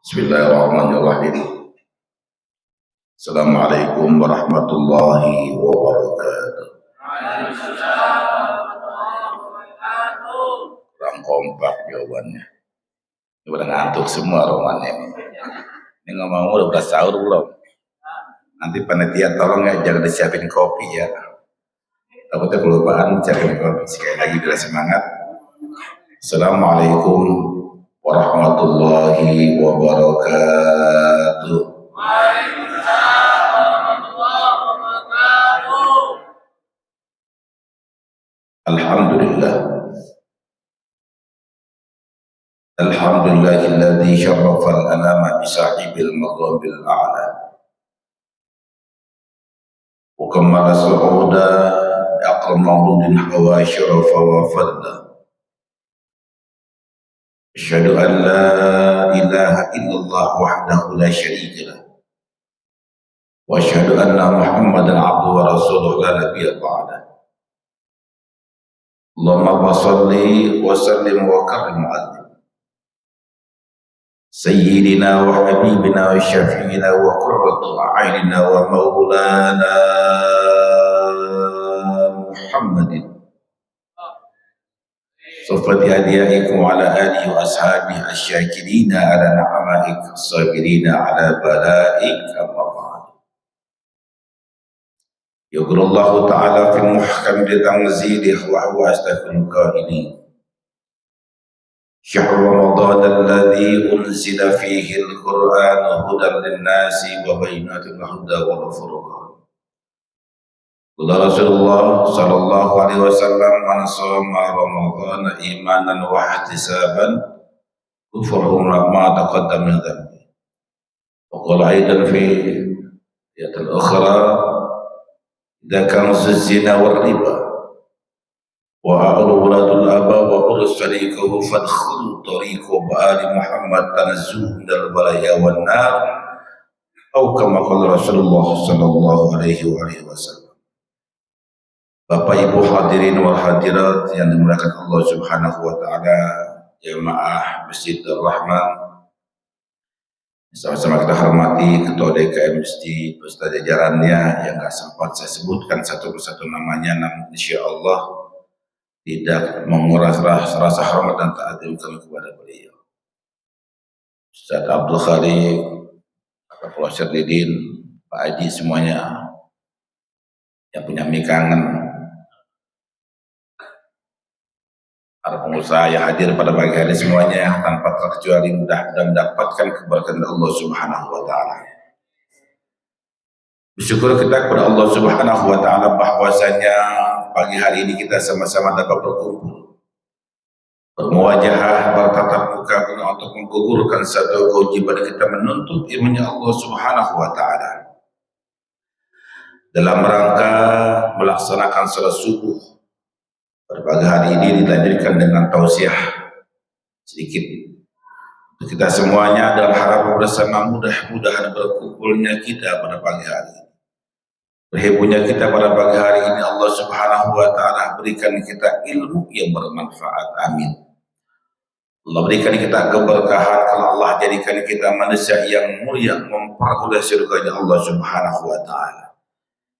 Bismillahirrahmanirrahim. Assalamualaikum warahmatullahi wabarakatuh. Kurang kompak jawabannya. Ini udah ngantuk semua romannya ini. Ini ngomong udah sahur belum? Nanti panitia tolong ya jangan disiapin kopi ya. Takutnya kelupaan siapin kopi. Sekali lagi bila semangat. Assalamualaikum warahmatullahi wabarakatuh. Alhamdulillah. Alhamdulillahilladzi syarrafa al-anama bi sahibil maqamil a'la. Wa kammala su'uda aqram mawludin hawa syarafa wa fadla. Asyhadu an la ilaha illallah wahdahu la syarika lah. Wa asyhadu anna Muhammadan abduhu wa rasuluhu la nabiyya ba'da. Allahumma shalli wa sallim wa karrim ala sayyidina wa habibina wa syafi'ina wa qurratu a'yunina wa maulana Muhammadin sufati adiyaikum ala alihi wa ashabihi asyakirina ala na'amaik sabirina ala balaik amma ba'd. Yaqulullahu ta'ala fil muhkam bi tanzilih wa huwa asdaqul qailin. Syahr Ramadan alladzi unzila fihi al-Qur'an hudan lin-nasi wa bayyinatin huda wal furqan. Qala Rasulullah sallallahu alaihi wasallam man shoma Ramadan imanan wa ihtisaban ghufira ma taqaddama min dhanbi. Wa qala aidan fi ayatil ukhra idza kana az-zina war riba wa awladul aba wa ursalikahu fadkhulu tariqa ba'ali Muhammad tanazzuh dal balaya wan nar atau kama qala Rasulullah sallallahu alaihi wasallam. Bapak Ibu hadirin wal hadirat yang dimuliakan Allah Subhanahu wa taala, jamaah Masjid Ar-Rahman. Sama-sama kita hormati Ketua DKM Masjid beserta jajarannya yang gak sempat saya sebutkan satu persatu namanya, namun insyaallah tidak menguras rasa hormat dan ta'zim kami kepada beliau. Ustaz Abdul Khaliq, Pak Pulau Syardidin, Pak Haji semuanya yang punya mie kangen, para pengusaha yang hadir pada pagi hari semuanya tanpa terkecuali mudah-mudahan mendapatkan keberkahan Allah Subhanahu wa taala. Bersyukur kita kepada Allah Subhanahu wa taala bahwasanya pagi hari ini kita sama-sama dapat berkumpul, bermuwajahah, bertatap muka untuk menggugurkan satu kewajiban kita menuntut ilmunya Allah Subhanahu wa taala dalam rangka melaksanakan salat subuh. Pada pagi hari ini dilanjutkan dengan tausiah sedikit untuk kita semuanya dalam harapan bersama mudah-mudahan berkumpulnya kita pada pagi hari ini, berhiburnya kita pada pagi hari ini Allah Subhanahu wa taala berikan kita ilmu yang bermanfaat, amin. Allah berikan kita keberkahan, kalau Allah jadikan kita manusia yang mulia memperoleh surganya Allah Subhanahu wa taala.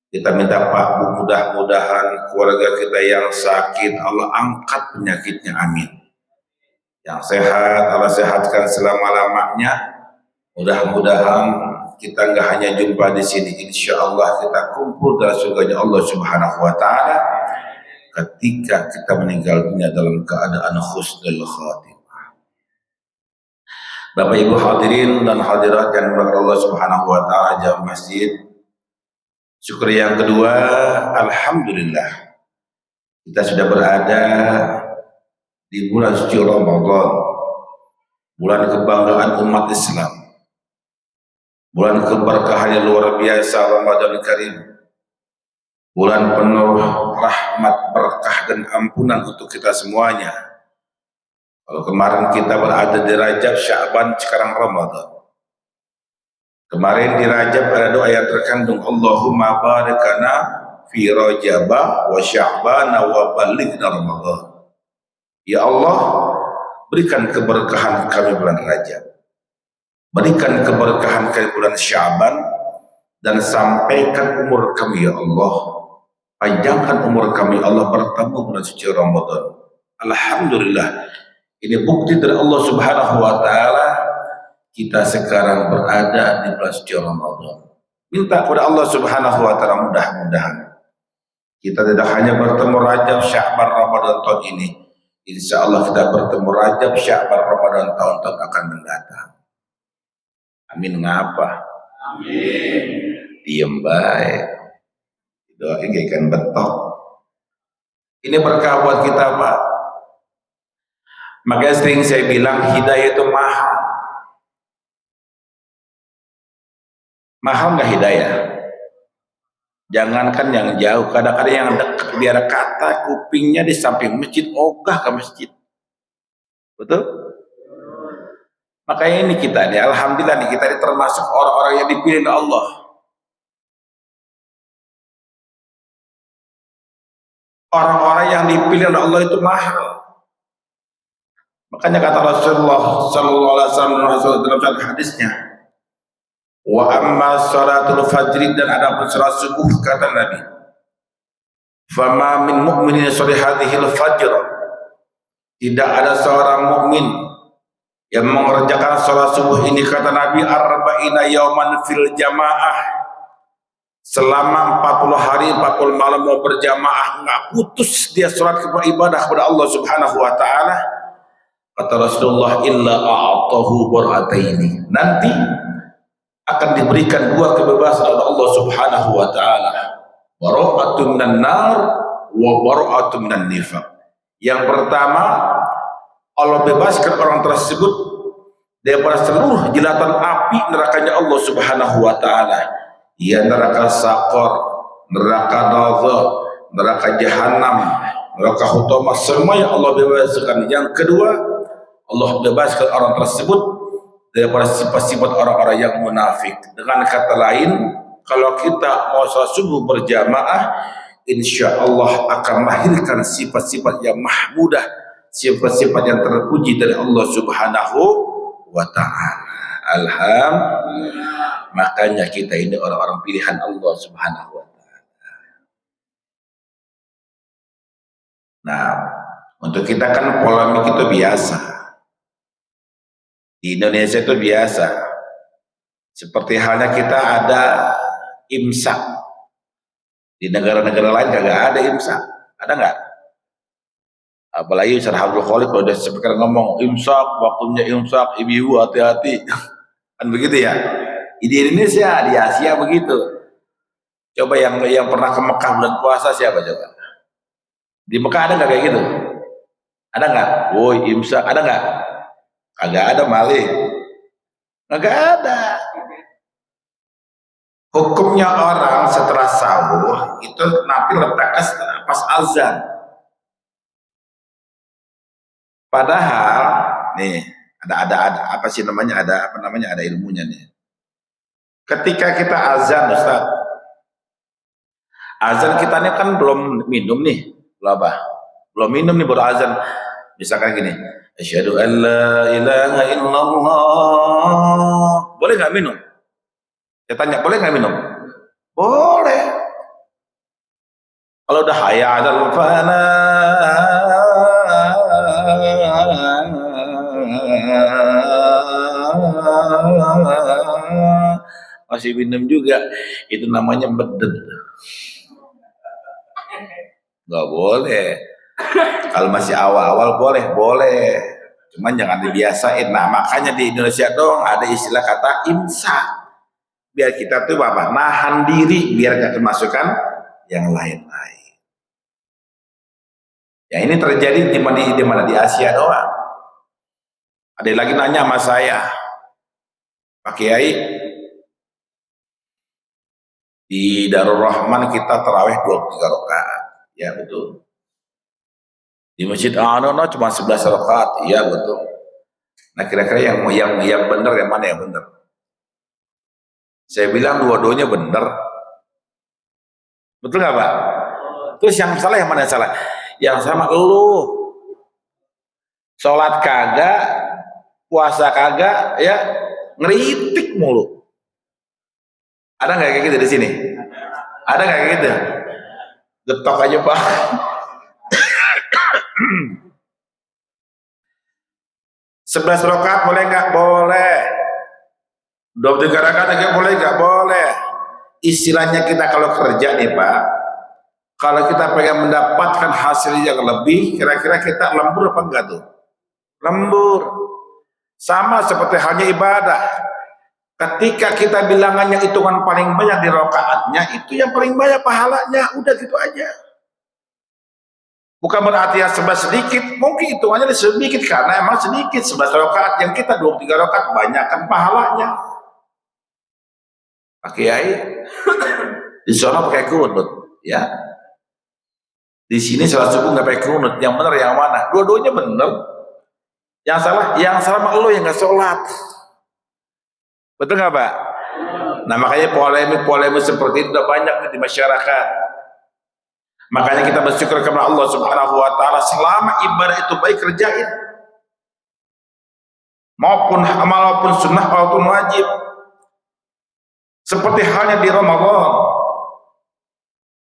Kita minta Pak, mudah-mudahan keluarga kita yang sakit Allah angkat penyakitnya, amin. Yang sehat Allah sehatkan selama-lamanya. Mudah-mudahan kita nggak hanya jumpa di sini, insya Allah kita kumpul dalam surganya Allah Subhanahu wa taala ketika kita meninggal dunia dalam keadaan husnul khatimah. Bapak Ibu hadirin dan hadirat yang dimuliakan Allah Subhanahu wa taala, jamaah masjid. Syukur yang kedua, alhamdulillah kita sudah berada di bulan suci Ramadan, bulan kebanggaan umat Islam, bulan keberkahan yang luar biasa, Ramadan Karim, bulan penuh rahmat, berkah dan ampunan untuk kita semuanya. Kalau kemarin kita berada di Rajab, Sya'ban, sekarang Ramadan. Kemarin di Rajab ada doa yang terkandung, Allahumma barikana fi Rajaba wa Sya'bana wa balighna Ramadan. Ya Allah, berikan keberkahan kami bulan Rajab, berikan keberkahan ke bulan Sya'ban, dan sampaikan umur kami ya Allah, panjangkan umur kami Allah bertemu bulan suci Ramadan. Alhamdulillah, ini bukti dari Allah Subhanahu wa Ta'ala kita sekarang berada di bulan suci Ramadan. Minta kepada Allah Subhanahu wa Ta'ala mudah-mudahan kita tidak hanya bertemu Rajab, Sya'ban, Ramadan tahun ini, insya Allah kita bertemu Rajab, Sya'ban, Ramadan tahun-tahun akan mendatang. Amin. Ngapa? Amin. Diem baik. Doain ikan betok. Ini berkah buat kita, Pak. Makanya sering saya bilang hidayah itu mahal. Mahal nggak hidayah? Jangankan yang jauh, kadang-kadang yang dekat biar kata kupingnya di samping masjid, ogah ke masjid. Betul? Makanya ini kita nih, alhamdulillah nih, kita ini termasuk orang-orang yang dipilih oleh Allah. Orang-orang yang dipilih oleh Allah itu mahal. Makanya kata Rasulullah sallallahu alaihi wasallam dalam satu hadisnya, wa amma salatul fajri, dan ada pun salat subuh, kata Nabi, fama min mu'minin sholli hadhil fajr, tidak ada seorang mukmin yang mengerjakan salat subuh ini, kata Nabi, arba'ina yauman fil jamaah, selama 40 hari 40 malam mau berjamaah, nggak putus dia salat ibadah kepada Allah Subhanahu wa Ta'ala. Kata Rasulullah, illa a'tahu bar'ataini, nanti akan diberikan dua kebebasan oleh Allah Subhanahu wa Ta'ala, bara'atun minan nar wa bara'atun minan nifaq. Yang pertama, Allah bebaskan orang tersebut daripada seluruh jilatan api nerakanya Allah Subhanahu wa Ta'ala, ya neraka Saqar, neraka Nadha, neraka Jahannam, neraka Hutamah, semua yang Allah bebaskan. Yang kedua, Allah bebaskan orang tersebut daripada sifat-sifat orang-orang yang munafik. Dengan kata lain, kalau kita mau sholat subuh berjamaah, insya Allah akan melahirkan sifat-sifat yang mahmudah, sifat-sifat yang terpuji dari Allah Subhanahu wa Ta'ala. Alhamdulillah. Makanya kita ini orang-orang pilihan Allah Subhanahu wa Ta'ala. Nah, untuk kita kan polemik itu biasa. Di Indonesia itu biasa. Seperti halnya kita ada imsak. Di negara-negara lain kagak ada imsak. Ada nggak? Apalagi Ustaz Abdul Khalik kalau udah sekarang ngomong imsak, waktunya imsak, ibu-ibu hati-hati. Kan begitu ya? Di Indonesia, di Asia begitu. Coba yang pernah ke Mekah bulan puasa siapa coba? Di Mekah ada nggak kayak gitu? Ada nggak? Woi imsak, ada nggak? Kagak ada malih. Kagak ada. Hukumnya orang setelah sahur itu nanti letaknya pas azan. Padahal nih ada apa sih namanya, ada ilmunya nih. Ketika kita azan, Ustaz, azan kita ini kan belum minum nih, belum minum nih baru azan. Misalkan gini, asyhadu an la ilaha illallah, boleh nggak minum? Saya tanya, boleh nggak minum? Boleh. Kalau udah hayya 'alal falah, masih minum juga, itu namanya beded. Nggak boleh. Kalau masih awal-awal boleh, cuman jangan dibiasain. Nah makanya di Indonesia dong ada istilah kata imsak, biar kita tuh apa, nahan diri biar gak kemasukan yang lain-lain. Ya ini terjadi di mana di Asia doang. Ada lagi nanya sama saya, Pak Kiai, di Darul Rahman kita tarawih 23 rakaat. Ya betul. Di Masjid Anono cuma 11 rakaat. Iya betul. Nah kira-kira yang benar yang mana yang benar? Saya bilang dua-duanya benar. Betul nggak Pak? Terus yang salah yang mana yang salah? Yang sama lu. Sholat kagak, puasa kagak, ya ngeritik mulu. Ada nggak kayak gitu di sini? Ada nggak kayak gitu? Getok aja Pak. 11 rakaat boleh nggak? Boleh. 23 rakaat aja boleh nggak? Boleh. Istilahnya kita kalau kerja nih Pak, kalau kita pengen mendapatkan hasil yang lebih, kira-kira kita lembur apa enggak tuh? Lembur. Sama seperti halnya ibadah. Ketika kita bilangannya hitungan paling banyak di rakaatnya, itu yang paling banyak pahalanya. Udah gitu aja. Bukan berarti yang 11 sedikit, mungkin hitungannya sedikit karena emang sedikit 11 rakaat, yang kita 23 rakaat banyakkan pahalanya. Pak Kiai di sana pakai kunut, ya. Di sini salat subuh nggak pakai kunut. Yang benar yang mana? Dua-duanya benar. Yang salah mak lo yang nggak sholat. Betul nggak Pak? Nah makanya polemik seperti itu udah banyak di masyarakat. Makanya kita bersyukur kepada Allah Subhanahu wa taala, selama ibadah itu baik kerjain. Maupun amal, maupun sunnah, maupun wajib. Seperti halnya di Ramadan.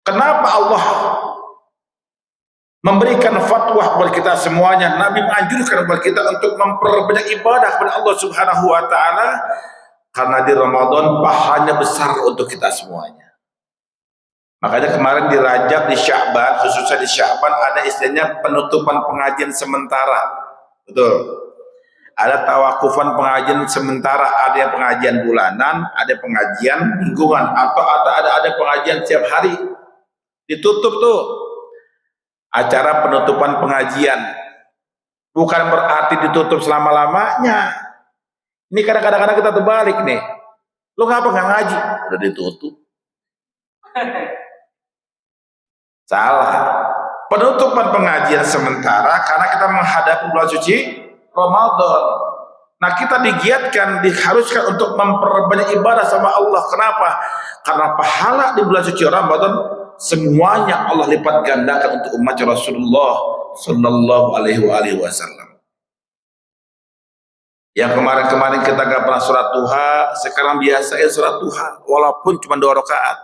Kenapa Allah memberikan fatwa buat kita semuanya? Nabi menganjurkan buat kita untuk memperbanyak ibadah kepada Allah Subhanahu wa taala. Karena di Ramadan pahalanya besar untuk kita semuanya. Makanya kemarin di Rajab, di Sya'ban, khususnya di Sya'ban ada istilahnya penutupan pengajian sementara. Betul. Ada tawakufan pengajian sementara, ada yang pengajian bulanan, ada pengajian mingguan, atau ada pengajian setiap hari. Ditutup tuh acara penutupan pengajian. Bukan berarti ditutup selama-lamanya. Ini kadang-kadang kita terbalik nih. Lo ngapa nggak ngaji? Udah ditutup. Salah. Penutupan pengajian sementara karena kita menghadapi bulan suci Ramadan. Nah kita digiatkan, diharuskan untuk memperbanyak ibadah sama Allah. Kenapa? Karena pahala di bulan suci Ramadan semuanya Allah lipat gandakan untuk umat Rasulullah Sallallahu Alaihi Wasallam. Yang kemarin-kemarin kita nggak pernah sholat duha, sekarang biasa sholat duha, walaupun cuma 2 rakaat.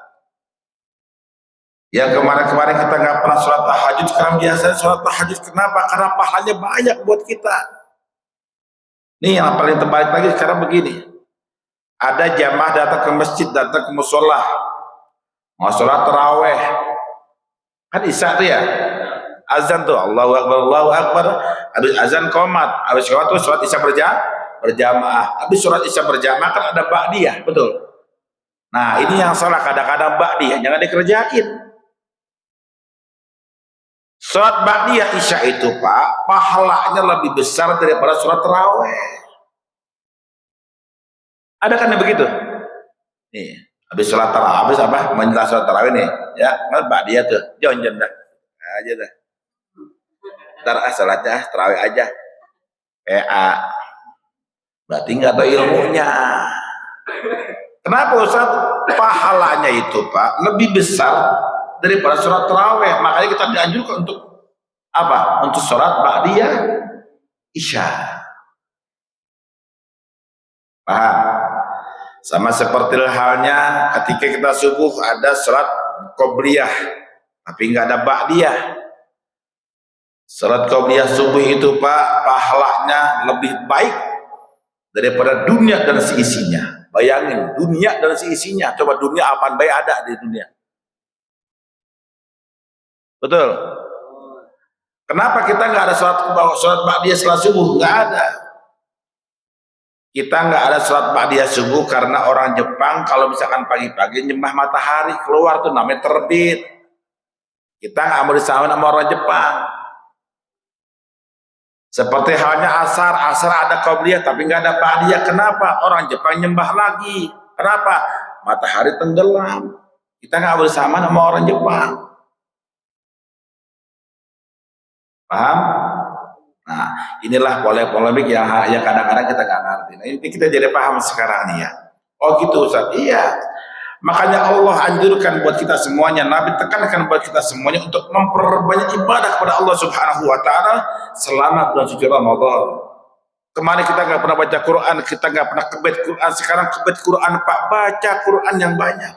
Yang kemarin-kemarin kita nggak pernah sholat tahajud, sekarang biasa sholat tahajud. Kenapa? Karena pahalanya banyak buat kita. Nih yang paling terbalik lagi sekarang begini. Ada jamaah datang ke masjid, datang ke musola, mau sholat taraweh. Kan isya tuh ya, azan tuh Allahu Akbar, habis azan qomat, habis qomat tuh sholat isya berjamaah. Habis sholat isya berjamaah kan ada ba'diyah, betul. Nah ini yang salah, kadang-kadang ba'diyah jangan dikerjain. Sholat ba'diyah isya itu Pak, pahalanya lebih besar daripada sholat taraweh. Ada kan yang begitu? Nih, habis sholat taraweh, habis apa? Menjelang sholat taraweh nih, ya kan ba'diyah tuh, jangan dah, aja dah. Ntar sholatnya taraweh aja, PA. Berarti nggak tahu ilmunya. Kenapa Ustaz? Pahalanya itu Pak lebih besar daripada sholat taraweh. Makanya kita dianjurkan untuk apa? Untuk sholat ba'diyah isya. Paham? Sama seperti halnya ketika kita subuh ada sholat qobliyah tapi nggak ada ba'diyah. Sholat qobliyah subuh itu Pak pahalanya lebih baik daripada dunia dan seisinya. Bayangin dunia dan seisinya. Coba dunia apaan baik ada di dunia. Betul. Kenapa kita nggak ada sholat ba'diyah setelah subuh? Nggak ada. Kita nggak ada sholat ba'diyah subuh karena orang Jepang kalau misalkan pagi-pagi nyembah matahari keluar tuh namanya terbit. Kita nggak mau disamain sama orang Jepang. Seperti halnya asar ada qobliyah tapi nggak ada ba'diyah. Kenapa? Orang Jepang nyembah lagi. Kenapa? Matahari tenggelam. Kita nggak bersama sama orang Jepang. Paham? Nah, inilah polemik yang kadang-kadang kita nggak ngerti. Nah, ini kita jadi paham sekarang nih ya. Oh gitu Ustaz. Iya. Makanya Allah anjurkan buat kita semuanya, Nabi tekankan buat kita semuanya untuk memperbanyak ibadah kepada Allah Subhanahu wa taala selama bulan suci Ramadan. Kemarin kita nggak pernah baca Quran, kita nggak pernah kebet Quran. Sekarang kebet Quran, Pak, baca Quran yang banyak.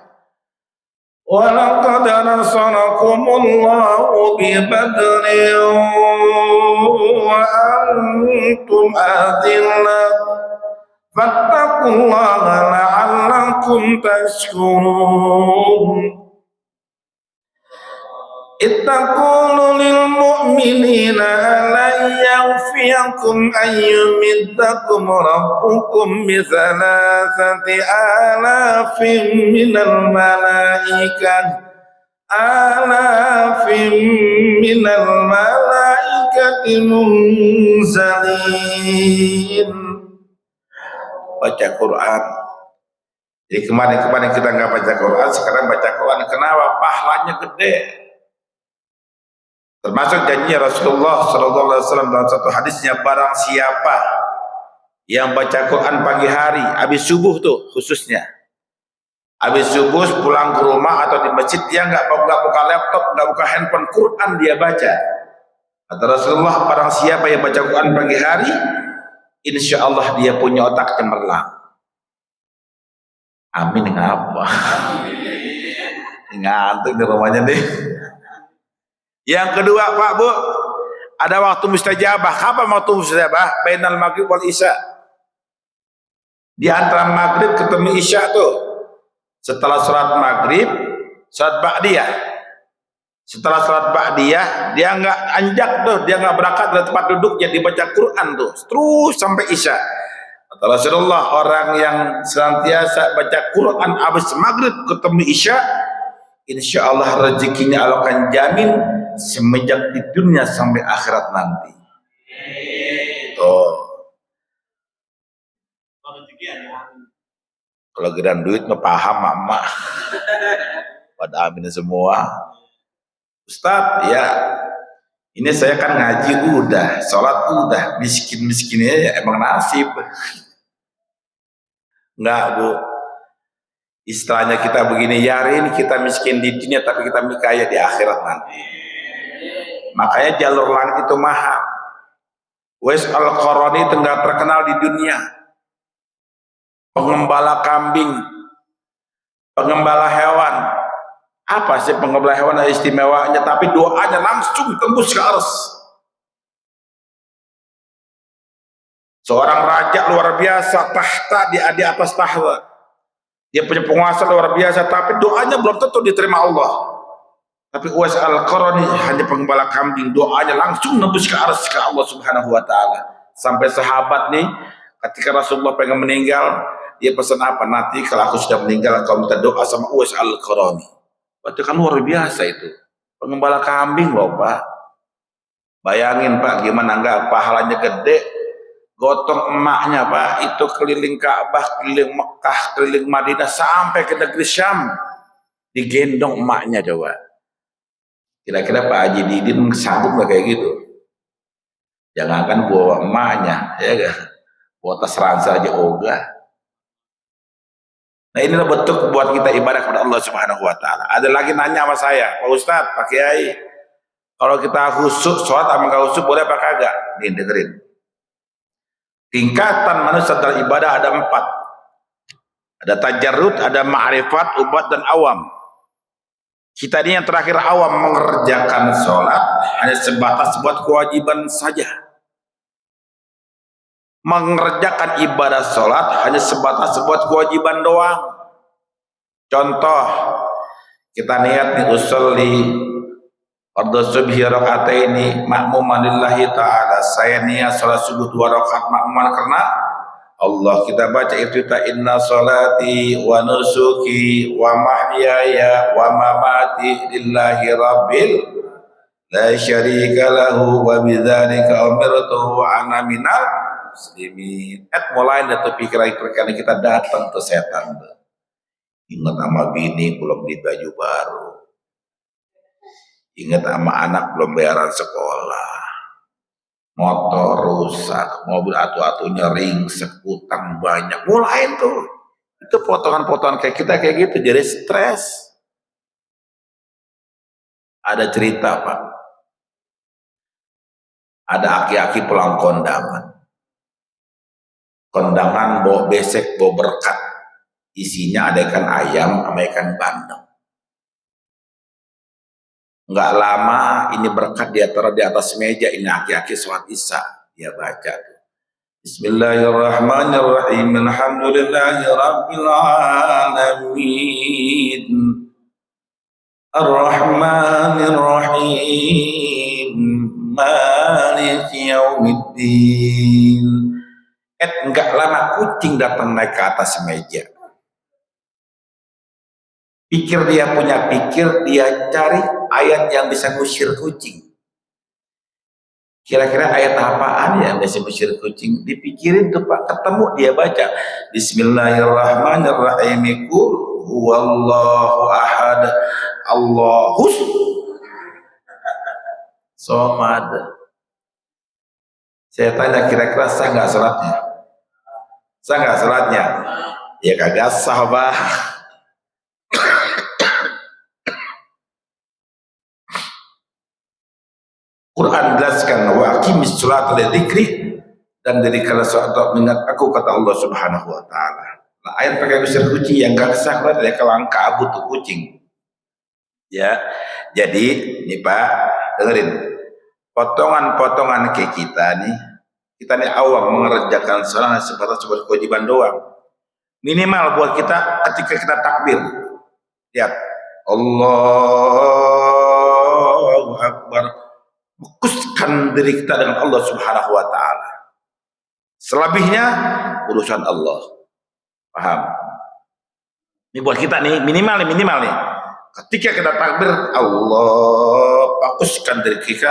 Walaqad nasarakumullahu bi Badrin wa antum adillah fattaqullaha la'allakum tashkurun. Ittaqulu lil mu'minina lan yaghfiyakum ayyumiddakum rabbukum bi thalathati alafin minal malaikati munzalin. Baca Quran. Jadi kemarin kita nggak baca Quran, sekarang baca Quran. Kenapa? Pahalanya gede. Termasuk janji Rasulullah SAW dalam satu hadisnya, barang siapa yang baca Quran pagi hari, habis subuh tuh khususnya, habis subuh pulang ke rumah atau di masjid, dia nggak buka laptop, nggak buka handphone, Quran dia baca. Kata Rasulullah, barang siapa yang baca Quran pagi hari, insya Allah dia punya otak cemerlang. Amin. Ngapa? Ngantuk di rumahnya deh. Yang kedua, Pak Bu, ada waktu mustajabah. Kapan waktu mustajabah? Bainal maghrib wal isya. Di antara maghrib ketemu isya tuh. Setelah sholat maghrib, sholat ba'diyah. Setelah sholat ba'diyah, dia nggak anjak tuh, dia nggak berangkat dari tempat duduknya, dibaca Quran tuh, terus sampai isya. Kata Rasulullah, orang yang senantiasa baca Quran habis maghrib ketemu isya, insya Allah rezekinya Allah akan jamin semenjak di dunia sampai akhirat nanti. Kalau geran duit mah paham mama. Pada amin semua. Ustadz, ya ini saya kan ngaji udah, sholat udah, miskin-miskinnya ya emang nasib. Enggak Bu, istilahnya kita begini, yarin kita miskin di dunia tapi kita kaya di akhirat nanti. Makanya jalur langit itu mahal. Wes Al-Qarani itu nggak terkenal di dunia. Pengembala kambing, pengembala hewan. Apa sih pengembala hewan ada istimewanya? Tapi doanya langsung tembus ke ars. Seorang raja luar biasa, tahta di atas tahta. Dia punya penguasa luar biasa, tapi doanya belum tentu diterima Allah. Tapi Uwais Al-Qarani hanya pengembala kambing, doanya langsung nembus ke arsy ke Allah Subhanahu wa taala. Sampai sahabat nih, ketika Rasulullah pengen meninggal, dia pesan apa? Nanti kalau aku sudah meninggal, kau minta doa sama Uwais Al-Qarani. Berarti kan luar biasa itu. Pengembala kambing loh Pak. Bayangin Pak, gimana enggak pahalanya gede. Gotong emaknya Pak, itu keliling Ka'bah, keliling Mekah, keliling Madinah, sampai ke negeri Syam. Digendong emaknya coba. Kira-kira Pak Haji Didin sanggup nggak kayak gitu? Jangankan bawa emaknya, ya kan? Bawa tas ransa aja ogah. Nah inilah bentuk buat kita ibadah kepada Allah Subhanahu Wa Taala. Ada lagi nanya sama saya, Pak Ustadz, Pak Kiai, kalau kita khusyuk sholat sama nggak khusyuk boleh apa kagak? Nih dengerin. Tingkatan manusia dalam ibadah ada 4. Ada tajarrud, ada ma'rifat, ubat dan awam. Kita ini yang terakhir awam, mengerjakan sholat hanya sebatas buat kewajiban saja. Mengerjakan ibadah sholat hanya sebatas buat kewajiban doang. Contoh, kita niat nih usolli fardhu subhi raka'ataini ma'muman lillahi ta'ala. Saya niat sholat subuh 2 rakaat makmuman karena Allah. Kita baca iftitah, inna sholati wa nusuki wa mahyaya wa mamati lillahi rabbil la syarika lahu wa bidzalika umirtu wa ana minal muslimin. Mulai dari pikiran kita datang ke setan. Ingat sama bini belum beli baju baru. Ingat sama anak belum bayaran sekolah. Motor rusak, mobil atu-atunya ringsek, utang banyak, mulai tuh. Itu potongan-potongan kayak kita kayak gitu, jadi stres. Ada cerita Pak, ada aki-aki pulang kondangan, kondangan bawa besek, bawa berkat. Isinya ada ikan ayam sama ikan bandeng. Nggak lama ini berkat dia taruh di atas meja. Ini aki-aki sholat isya. Dia baca. Bismillahirrahmanirrahim. Alhamdulillahi rabbil alamin. Ar-Rahmanir-Rahim. Maliki yaumiddin. Enggak lama kucing datang naik ke atas meja. Dia cari ayat yang bisa ngusir kucing. Kira-kira ayat apaan yang bisa ngusir kucing? Dipikirin tuh Pak, ketemu dia baca. Bismillahirrahmanirrahim. Qul huwallahu ahad. Allahus somad. Saya tanya kira-kira sah nggak salatnya? Sah nggak salatnya? Ya kagak sah, Bah. Quran jelaskan wa aqimis sholata lidzikri, dan jadikanlah salat untuk mengingat aku, kata Allah Subhanahu wa taala. Nah, ayat pakai usir kucing yang enggak sah ya kalau kabut tuh kucing. Ya. Jadi, nih Pak, dengerin. Potongan-potongan kayak kita nih awam mengerjakan salat sebatas kewajiban doang. Minimal buat kita ketika kita takbir. Lihat. Allahu Akbar. Fokuskan diri kita dengan Allah Subhanahu wa taala. Selebihnya urusan Allah. Paham? Ini buat kita nih, minimal nih. Ketika kita takbir, Allah, fokuskan diri kita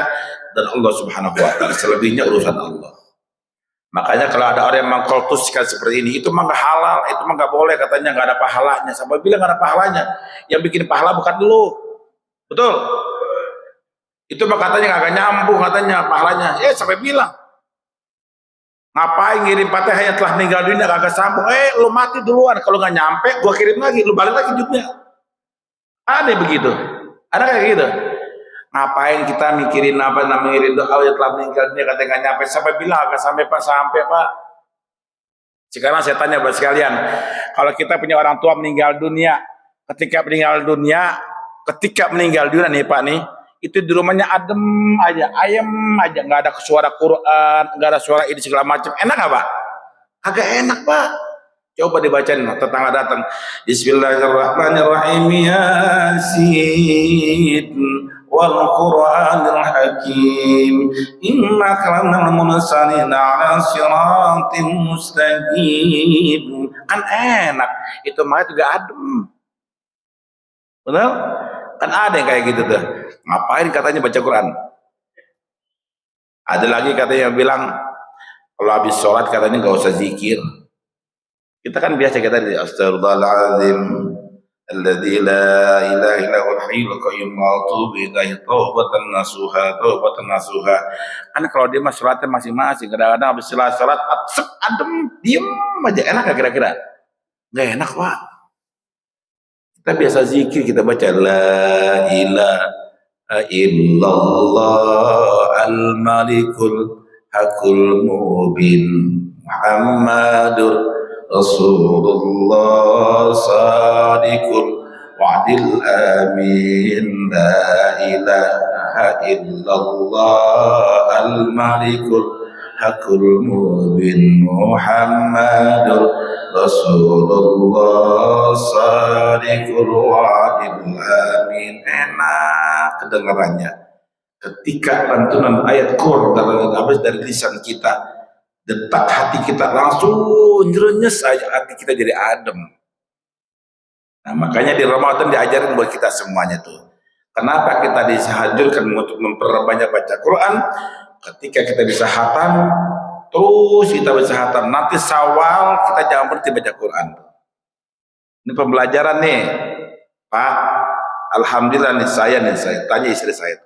dan Allah Subhanahu wa taala. Selebihnya urusan Allah. Makanya kalau ada orang yang mengkultuskan seperti ini, itu mah nggak halal, itu mah nggak boleh, katanya nggak ada pahalanya. Sampai bilang nggak ada pahalanya. Yang bikin pahala bukan lu. Betul? Itu mah katanya nggak nyambung, katanya pahalanya. Sampai bilang, ngapain ngirim Fatihah yang telah meninggal dunia kagak sambung? Lu mati duluan, kalau nggak nyampe gua kirim lagi, lu balik lagi hidupnya. Aneh begitu. Ada kayak gitu. Ngapain kita mikirin ngirim doa yang telah meninggal dunia katanya nggak nyampe? Sampai bilang agak sampai Pak. Sekarang saya tanya buat sekalian, kalau kita punya orang tua meninggal dunia, ketika meninggal dunia nih Pak nih, itu di rumahnya adem aja, ayem aja, nggak ada suara Quran, nggak ada suara ini segala macam. Enak nggak Pak? Agak enak Pak. Coba dibacain, tetangga datang. Bismillahirrahmanirrahim. Yasin wal Qur'anil Hakim. Innaka laminal mursalin ala siratin mustaqim. Kan enak. Itu mah juga adem. Betul? Kan ada yang kayak gitu tuh. Ngapain katanya baca Quran? Ada lagi katanya yang bilang kalau habis sholat katanya nggak usah zikir. Kita kan biasa kita di Astaghfirullahaladzim alladzi la ilaha illa huwal hayyul qayyum wa atubu ilaihi taubatan nasuha. Kan kalau dia sholatnya masing-masing, kadang-kadang habis sholat adem, diem aja. Enak gak kira-kira? Nggak enak Pak. Kita biasa zikir, kita baca la ilaha illallah al-malikul hakul mubin Muhammadur Rasulullah sadiqul wa'dil amin. La ilaha illallah al-malikul hakul mubin Muhammadur Rasulullah sadiqul wa'dil amin. Enak kedengarannya ketika lantunan ayat Quran habis dari lisan kita, detak hati kita langsung nyerenyes aja, hati kita jadi adem. Nah makanya di Ramadan diajarin buat kita semuanya tuh. Kenapa kita disahadirkan untuk memperbanyak baca Quran? Ketika kita bisa hatam, terus kita bisa hatam. Nanti Syawal kita jangan berhenti baca Quran. Ini pembelajaran nih, Pak. Alhamdulillah nih saya tanya istri saya.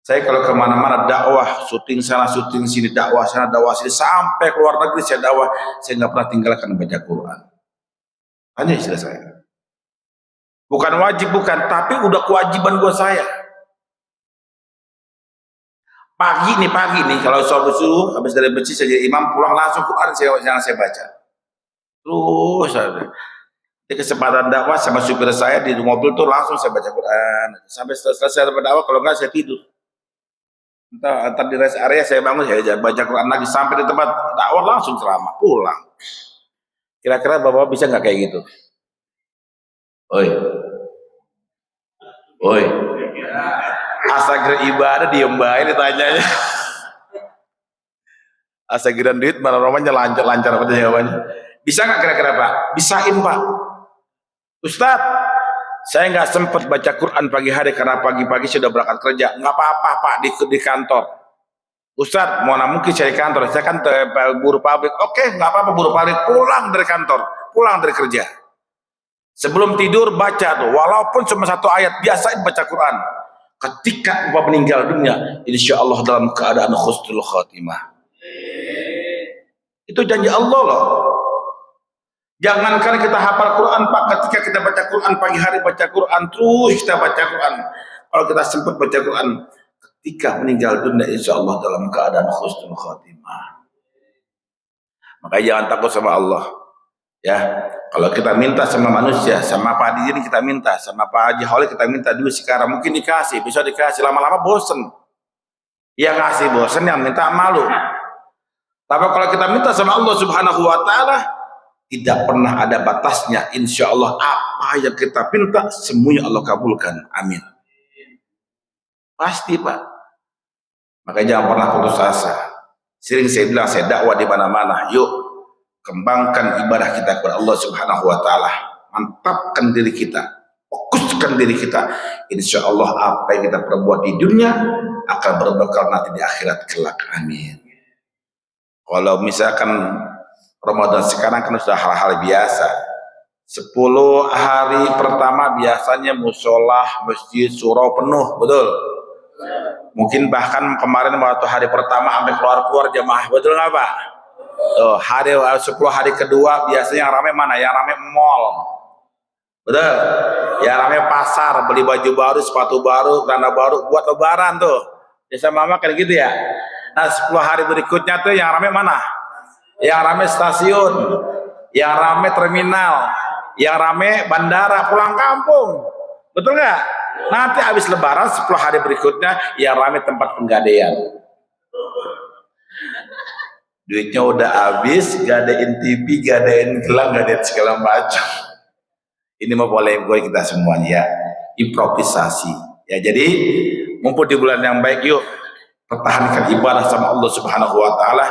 Saya kalau kemana-mana dakwah, syuting sana, syuting sini, dakwah sana, dakwah sini, sampai keluar negeri saya dakwah, saya nggak pernah tinggalkan baca Quran. Hanya istri saya. Bukan wajib, bukan, tapi udah kewajiban buat saya. Pagi nih kalau sholat subuh habis dari masjid saya jadi imam, pulang langsung Quran yang saya baca. Terus di kesempatan dakwah sama supir saya di mobil tuh langsung saya baca Quran sampai selesai dakwah, kalau enggak saya tidur. Entar di rest area saya bangun, saya baca Quran lagi sampai di tempat dakwah langsung ceramah pulang. Kira-kira Bapak bisa nggak kayak gitu? Oi, oi, asal ibadah diem baik ditanyanya. Asal giran duit mana romanya lancar apa jawabannya? Bisa nggak kira-kira Pak? Bisain Pak. Ustadz, saya nggak sempat baca Quran pagi hari karena pagi-pagi sudah berangkat kerja. Nggak apa-apa Pak di kantor. Ustadz, mana mungkin saya di kantor? Saya kan buruh pabrik. Oke, nggak apa-apa buruh pabrik. Pulang dari kantor, pulang dari kerja. Sebelum tidur baca tuh, walaupun cuma 1 ayat, biasain baca Quran. Ketika Bapak meninggal dunia, insya Allah dalam keadaan husnul khatimah. Itu janji Allah loh. Jangankan kita hafal Quran Pak, ketika kita baca Quran pagi hari, baca Quran terus kita baca Quran. Kalau kita sempat baca Quran ketika meninggal dunia, insya Allah dalam keadaan husnul khatimah. Makanya jangan takut sama Allah. Ya, kalau kita minta sama manusia, sama Pak Haji ini kita minta, sama Pak Haji Holil kita minta dulu sekarang, mungkin dikasih, bisa dikasih, lama-lama bosen. Yang ngasih bosen, yang minta malu. Tapi kalau kita minta sama Allah Subhanahu wa Ta'ala, tidak pernah ada batasnya. Insya Allah apa yang kita minta semuanya Allah kabulkan. Amin. Pasti Pak. Makanya jangan pernah putus asa. Sering saya bilang, saya dakwah di mana-mana. Yuk kembangkan ibadah kita kepada Allah Subhanahu wa Ta'ala. Mantapkan diri kita, fokuskan diri kita. Insya Allah apa yang kita perbuat di dunia akan berbekal nanti di akhirat kelak. Amin. Kalau misalkan Ramadan sekarang kan sudah hal-hal biasa. 10 hari pertama biasanya musola, masjid, surau penuh, betul? Mungkin bahkan kemarin waktu hari pertama sampai keluar jamaah, betul nggak Pak? Tuh, 10 hari kedua biasanya yang ramai mana? Yang ramai mall, betul? Yang ramai pasar, beli baju baru, sepatu baru, celana baru buat lebaran tuh. Biasa mama kayak gitu ya. Nah 10 hari berikutnya tuh yang ramai mana? Yang ramai stasiun, yang ramai terminal, yang ramai bandara, pulang kampung, betul nggak? Nanti habis lebaran 10 hari berikutnya yang ramai tempat penggadaian. Duitnya udah habis, gadain TV, gadain gelang, gadain segala macam. Ini mau boleh kita semuanya ya, improvisasi. Ya jadi mumpung di bulan yang baik, yuk pertahankan ibadah sama Allah Subhanahu wa Ta'ala.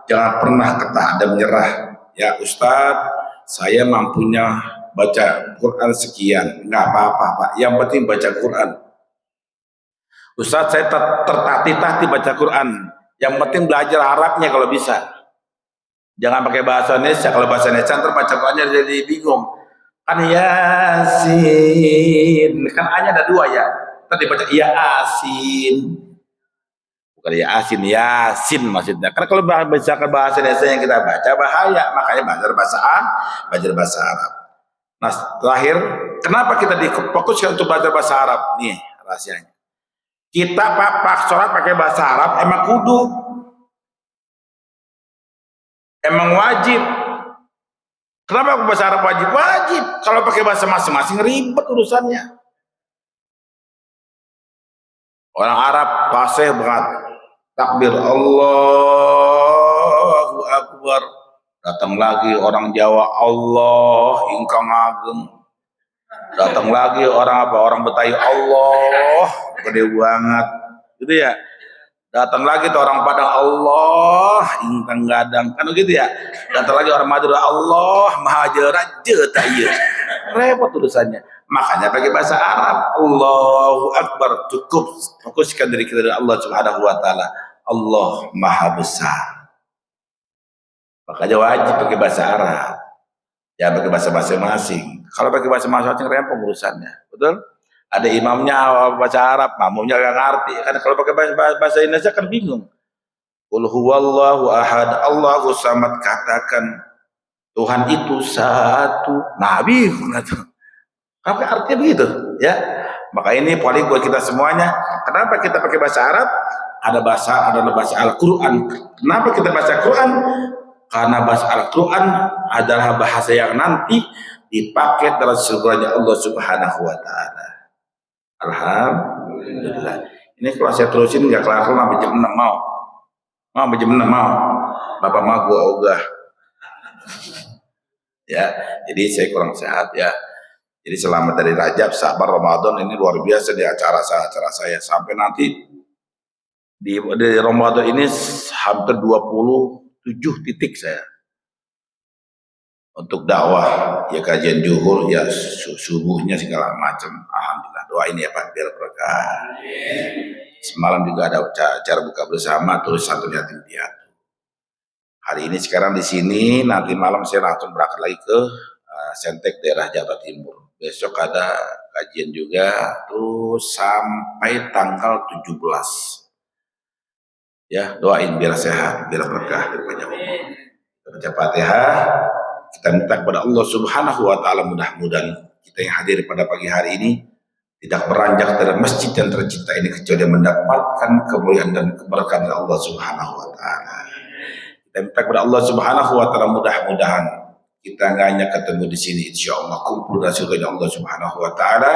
Jangan pernah ketah dan menyerah. Ya Ustadz, saya mampunya baca Quran sekian, nggak apa-apa Pak, yang penting baca Quran. Ustadz, saya tertatih-tatih baca Quran, yang penting belajar Arabnya kalau bisa. Jangan pakai bahasa Indonesia. Kalau bahasa Indonesia ntar baca Qurannya jadi bingung. Kan Yasin, kan A-nya ada 2 ya, tadi baca Yasin, bukan Yasin maksudnya. Karena kalau misalkan bahasa Indonesia yang kita baca bahaya, makanya belajar bahasa Arab. Nah terakhir, kenapa kita difokuskan untuk belajar bahasa Arab? Nih rahasianya. Kita pak sholat pakai bahasa Arab emang kudu, emang wajib. Kenapa bahasa Arab wajib? Wajib. Kalau pakai bahasa masing-masing ribet urusannya. Orang Arab fasih banget. Takbir Allahu Akbar. Datang lagi orang Jawa, Allah ingkang ageng. Datang lagi orang apa? Orang Betawi, Allah gede banget. Gitu ya. Datang lagi tuh orang Padang, Allah ingkang gadang, kan begitu ya. Datang lagi orang Madura, Allah maha raja tayyib. Repot urusannya. Makanya pakai bahasa Arab, Allahu Akbar, cukup fokuskan diri kita dari Allah Subhanahu wa Ta'ala. Allah maha besar. Makanya wajib pakai bahasa Arab. Jangan pakai bahasa masing-masing. Kalau pakai bahasa masing-masing rempong urusannya, betul? Ada imamnya bahasa Arab, makmumnya gak ngerti. Karena kalau pakai bahasa Indonesia kan bingung. Qul huwallahu ahad, Allahu samad, katakan Tuhan itu satu. Nabi apa artinya begitu? Ya, maka ini paling buat kita semuanya. Kenapa kita pakai bahasa Arab? ada bahasa Al-Quran. Kenapa kita baca Quran? Karena bahasa Al-Quran adalah bahasa yang nanti dipakai dalam surganya Allah Subhanahu wa Ta'ala. Alhamdulillah. Ini kalau saya terusin nggak kelar sampai jam 6 mau sampai jam 6 mau. Bapak mau gua ogah. Ya, jadi saya kurang sehat ya. Jadi selamat dari Rajab, sabar Ramadan ini luar biasa di acara saya sampai nanti di Ramadan ini hampir 27 titik saya untuk dakwah ya, kajian zuhur ya, subuhnya segala macam. Alhamdulillah, doain ya Pak biar berkah. Semalam juga ada acara buka bersama terus satu yatim piatu. Hari ini sekarang di sini, nanti malam saya langsung berangkat lagi ke Sentek daerah Jawa Timur. Besok ada kajian juga terus sampai tanggal 17. Ya, doain biar sehat, biar berkah, biar banyak umur. Kita baca Fatihah, kita minta kepada Allah Subhanahu wa Ta'ala, mudah-mudahan kita yang hadir pada pagi hari ini tidak beranjak dari masjid yang tercinta ini kecuali mendapatkan kemuliaan dan keberkahan dari Allah Subhanahu wa Ta'ala. Kita minta kepada Allah Subhanahu wa Ta'ala, mudah-mudahan kita nggak hanya ketemu di sini, insya Allah kumpul dari surga Allah Subhanahu wa Ta'ala.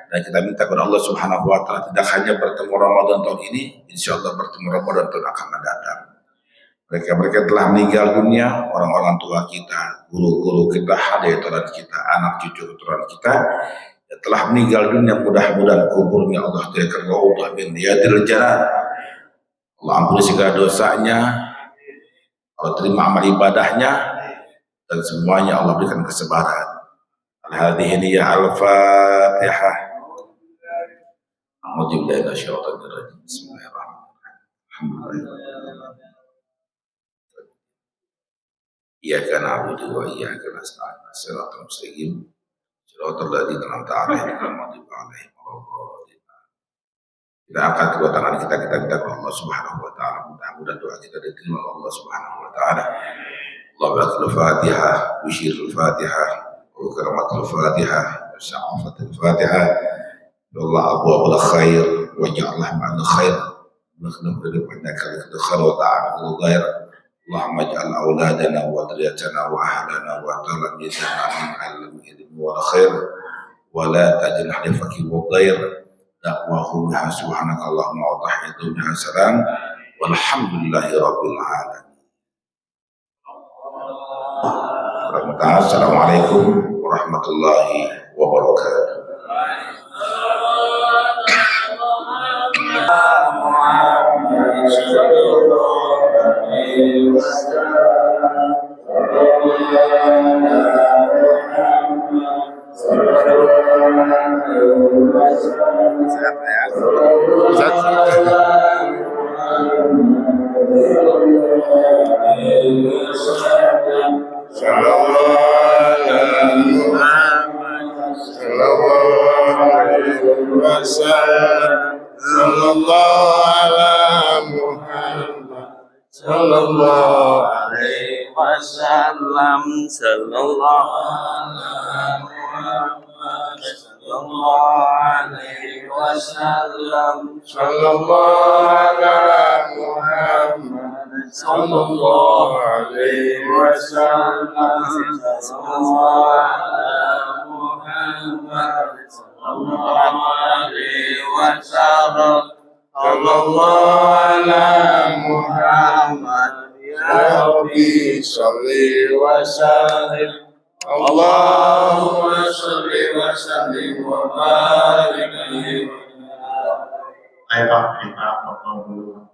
Dan kita minta kepada Allah Subhanahu wa Ta'ala tidak hanya bertemu Ramadan tahun ini, insya Allah bertemu Ramadan tahun akan mendatang. Mereka telah meninggal dunia, orang-orang tua kita, guru-guru kita, hadirin kita, anak cucu keturunan kita yang telah meninggal dunia, mudah-mudahan kuburnya Allah jadikan raudhah min riyadil jannah. Allah ampuni segala dosanya, Allah terima amal ibadahnya, dan semuanya Allah berikan kesabaran. Al-hadhihi ya al-Fatihah. A'udzu billahi minasyaitonir rajim. Bismillahirrahmanirrahim. Iyyaka na'budu wa iyyaka nasta'in. Shiratal mustaqim. Shiratal ladzina an'amta 'alaihim ghairil maghdubi 'alaihim waladdallin. Kita angkat kedua tangan kita minta kepada Allah Subhanahu wa Ta'ala, mudah-mudahan doa kita diterima oleh Allah Subhanahu wa Ta'ala. Allahumma Fatihah, Bishirul Fatihah, wa Karamatul Fatihah, wa Sya'afatul Fatihah. Ya Allah, abwaabul khair wa ja'alna ma'al khair. Nakhluq innaka al khair wa ta'ala ghair. Allahumma ij'al auladana wa dhurriyyatana wa ahlana wa talamizana min al-ilmi wal khair wa la taj'al li fakir wa ghair. Da'wahum biha subhanaka Allahumma wa tahiyatuhum biha salam walhamdulillahi rabbil alamin. Assalamualaikum warahmatullahi wabarakatuh. Allahumma sholli wa sallim wa barik alaihi. Ayo Pak, kita potong dulu.